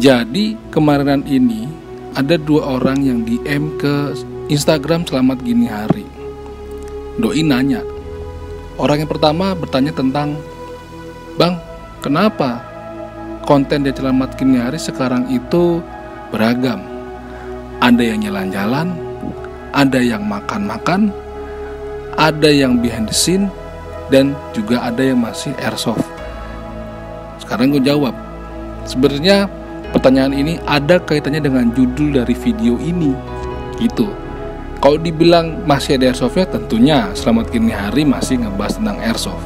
Jadi kemarinan ini ada 2 orang yang DM ke Instagram Selamat Gini Hari. Doi nanya. Orang yang pertama bertanya tentang, "Bang, kenapa konten di Selamat Gini Hari sekarang itu beragam? Ada yang jalan-jalan, ada yang makan-makan, ada yang behind the scene, dan juga ada yang masih airsoft." Sekarang gue jawab. Sebenarnya pertanyaan ini ada kaitannya dengan judul dari video ini, gitu. Kalau dibilang masih ada airsoftnya, tentunya Selamat Gini Hari masih ngebahas tentang airsoft.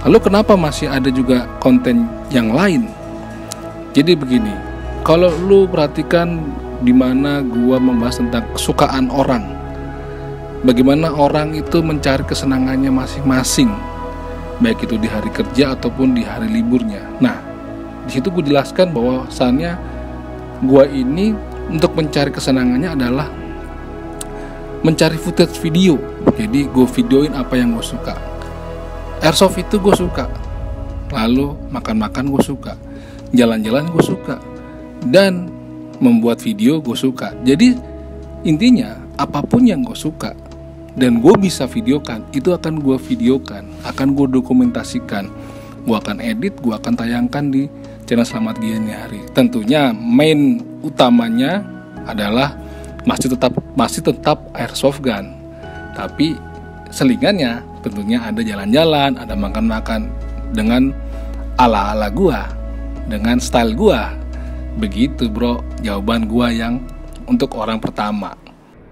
Lalu kenapa masih ada juga konten yang lain? Jadi begini, kalau lu perhatikan dimana gua membahas tentang kesukaan orang, bagaimana orang itu mencari kesenangannya masing-masing, baik itu di hari kerja ataupun di hari liburnya. Nah, di situ gue jelaskan bahwasannya gue ini untuk mencari kesenangannya adalah mencari footage video. Jadi gue videoin apa yang gue suka. Airsoft itu gue suka, lalu makan-makan gue suka, jalan-jalan gue suka, dan membuat video gue suka. Jadi intinya apapun yang gue suka dan gue bisa videokan, itu akan gue videokan, akan gue dokumentasikan, gue akan edit, gue akan tayangkan di channel Selamat Gini Hari. Tentunya main utamanya adalah masih tetap airsoft gun, tapi selingannya tentunya ada jalan-jalan, ada makan-makan dengan ala-ala gua, dengan style gua. Begitu bro, jawaban gua yang untuk orang pertama.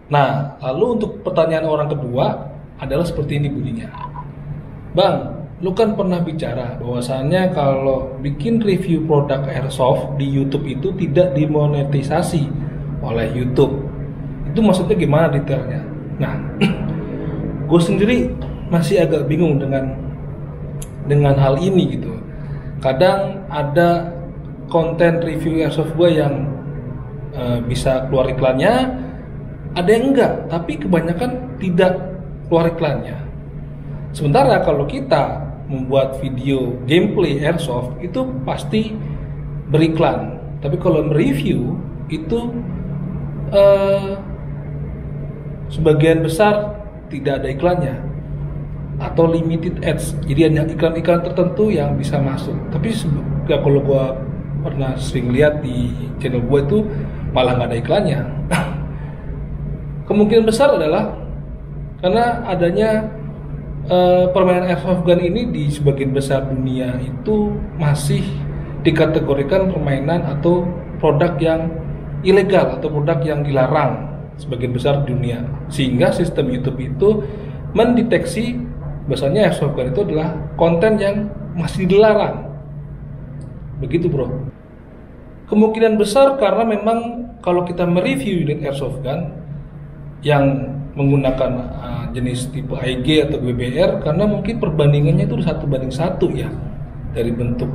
Nah, lalu untuk pertanyaan orang kedua adalah seperti ini bunyinya. Bang, lu kan pernah bicara bahwasannya kalau bikin review produk airsoft di YouTube itu tidak dimonetisasi oleh YouTube. Itu maksudnya gimana detailnya? Nah, gue sendiri masih agak bingung dengan hal ini gitu. Kadang ada konten review airsoft gue yang bisa keluar iklannya, ada yang enggak, tapi kebanyakan tidak keluar iklannya. Sementara kalau kita membuat video gameplay airsoft itu pasti beriklan, tapi kalau mereview itu sebagian besar tidak ada iklannya atau limited ads, jadi hanya iklan-iklan tertentu yang bisa masuk. Tapi kalau gue pernah sering lihat di channel gue itu malah nggak ada iklannya. Kemungkinan besar adalah karena adanya permainan airsoft gun ini di sebagian besar dunia itu masih dikategorikan permainan atau produk yang ilegal atau produk yang dilarang sebagian besar dunia, sehingga sistem YouTube itu mendeteksi bahwasanya airsoft gun itu adalah konten yang masih dilarang. Begitu bro. Kemungkinan besar karena memang kalau kita mereview unit airsoft gun yang menggunakan jenis tipe AEG atau BBR, karena mungkin perbandingannya itu 1:1 ya, dari bentuk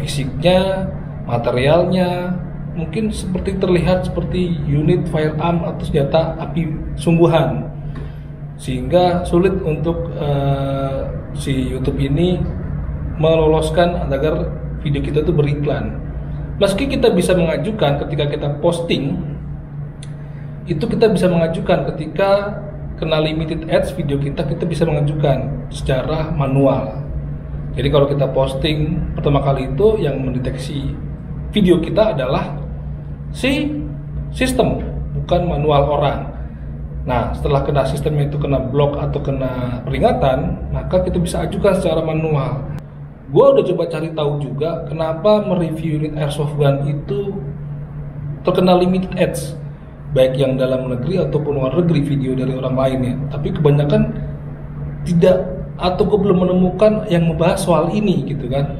fisiknya, materialnya, mungkin seperti terlihat seperti unit firearm atau senjata api sungguhan, sehingga sulit untuk si YouTube ini meloloskan agar video kita itu beriklan. Meski kita bisa mengajukan ketika kita posting, itu kita bisa mengajukan ketika kena limited ads video kita bisa mengajukan secara manual. Jadi kalau kita posting pertama kali itu yang mendeteksi video kita adalah si sistem, bukan manual orang. Nah, setelah kena sistem itu kena blok atau kena peringatan, maka kita bisa ajukan secara manual. Gue udah coba cari tahu juga kenapa mereview unit airsoft gun itu terkena limited ads, baik yang dalam negeri ataupun luar negeri video dari orang lainnya. Tapi kebanyakan tidak, atau gue belum menemukan yang membahas soal ini gitu kan.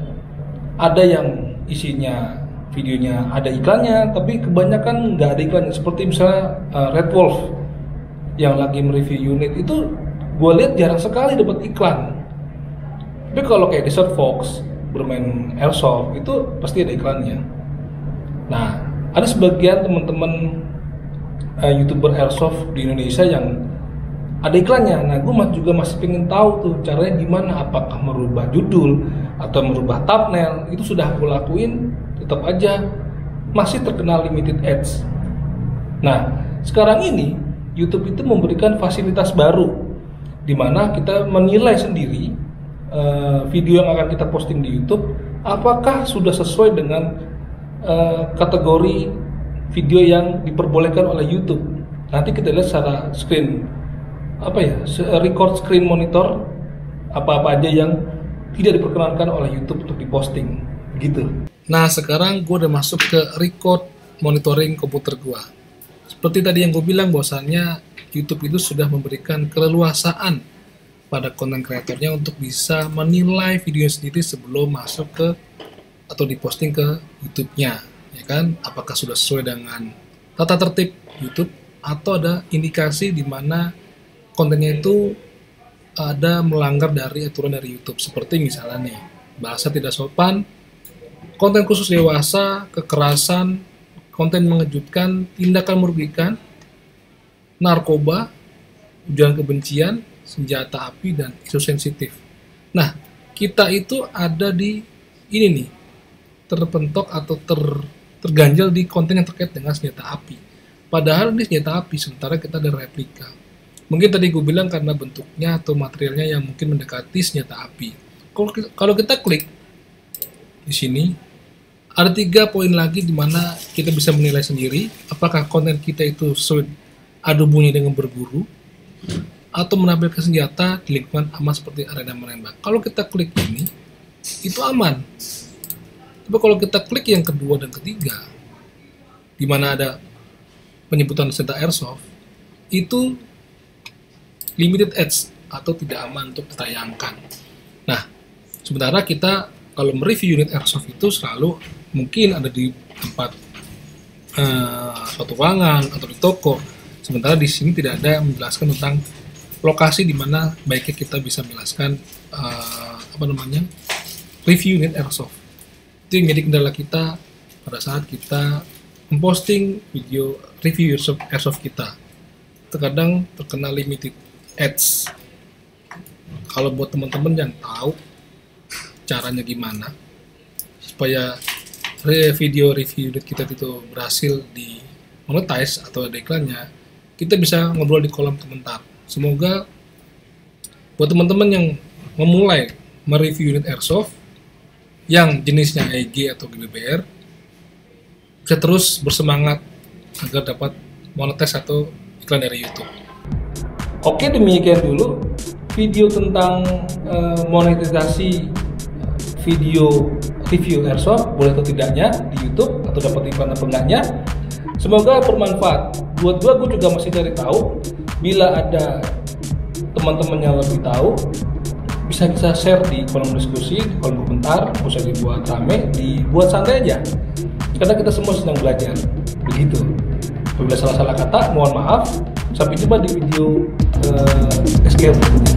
Ada yang isinya videonya ada iklannya, tapi kebanyakan nggak ada iklannya. Seperti misalnya Red Wolf yang lagi mereview unit itu, gue lihat jarang sekali dapat iklan. Tapi kalau kayak Desert Fox bermain airsoft itu pasti ada iklannya. Nah, ada sebagian teman-teman YouTuber airsoft di Indonesia yang ada iklannya. Nah, gue juga masih pengen tahu tuh caranya gimana, apakah merubah judul atau merubah thumbnail. Itu sudah gue lakuin, tetap aja masih terkena limited ads. Nah, sekarang ini YouTube itu memberikan fasilitas baru di mana kita menilai sendiri video yang akan kita posting di YouTube apakah sudah sesuai dengan kategori video yang diperbolehkan oleh YouTube. Nanti kita lihat secara record screen monitor apa-apa aja yang tidak diperkenankan oleh YouTube untuk diposting gitu. Nah, sekarang gue udah masuk ke record monitoring komputer gue. Seperti tadi yang gue bilang, bahwasannya YouTube itu sudah memberikan keleluasaan pada konten kreatornya untuk bisa menilai video sendiri sebelum masuk ke atau diposting ke YouTube-nya, ya kan? Apakah sudah sesuai dengan tata tertib YouTube atau ada indikasi di mana kontennya itu ada melanggar dari aturan dari YouTube, seperti misalnya nih, bahasa tidak sopan, konten khusus dewasa, kekerasan, konten mengejutkan, tindakan merugikan, narkoba, ujaran kebencian, senjata api, dan isu sensitif. Nah, kita itu ada di ini nih, terpentok atau terganjal di konten yang terkait dengan senjata api. Padahal ini senjata api, sementara kita ada replika. Mungkin tadi gue bilang karena bentuknya atau materialnya yang mungkin mendekati senjata api. Kalau kita klik di sini, ada 3 poin lagi di mana kita bisa menilai sendiri apakah konten kita itu sesuai adu bunyi dengan berburu atau menampilkan senjata di lingkungan aman seperti arena menembak. Kalau kita klik ini, itu aman. Tapi kalau kita klik yang kedua dan ketiga, di mana ada penyebutan senjata airsoft, itu limited ads atau tidak aman untuk ditayangkan. Nah, sementara kita kalau mereview unit airsoft itu selalu mungkin ada di tempat suatu ruangan atau di toko. Sementara di sini tidak ada menjelaskan tentang lokasi di mana baiknya kita bisa menjelaskan review unit airsoft. Itu yang menjadi kendala kita pada saat kita memposting video review airsoft kita. Terkadang terkena limited ads. Kalau buat teman-teman yang tahu caranya gimana supaya video review kita itu berhasil di monetize atau ada iklannya, kita bisa ngobrol di kolom komentar. Semoga buat teman-teman yang memulai mereview unit airsoft yang jenisnya EG atau GBBR bisa terus bersemangat agar dapat monetize atau iklan dari YouTube. Oke, demikian dulu video tentang monetisasi video review airsoft, boleh atau tidaknya di YouTube atau dapat iklan apa enggaknya. Semoga bermanfaat. Buat gue juga masih cari tahu. Bila ada teman-teman yang lebih tahu, bisa kita share di kolom diskusi, di kolom komentar. Gak usah dibuat rame, dibuat santai aja. Karena kita semua sedang belajar. Begitu. Apabila salah-salah kata, mohon maaf. Sampai jumpa di video SK berikutnya.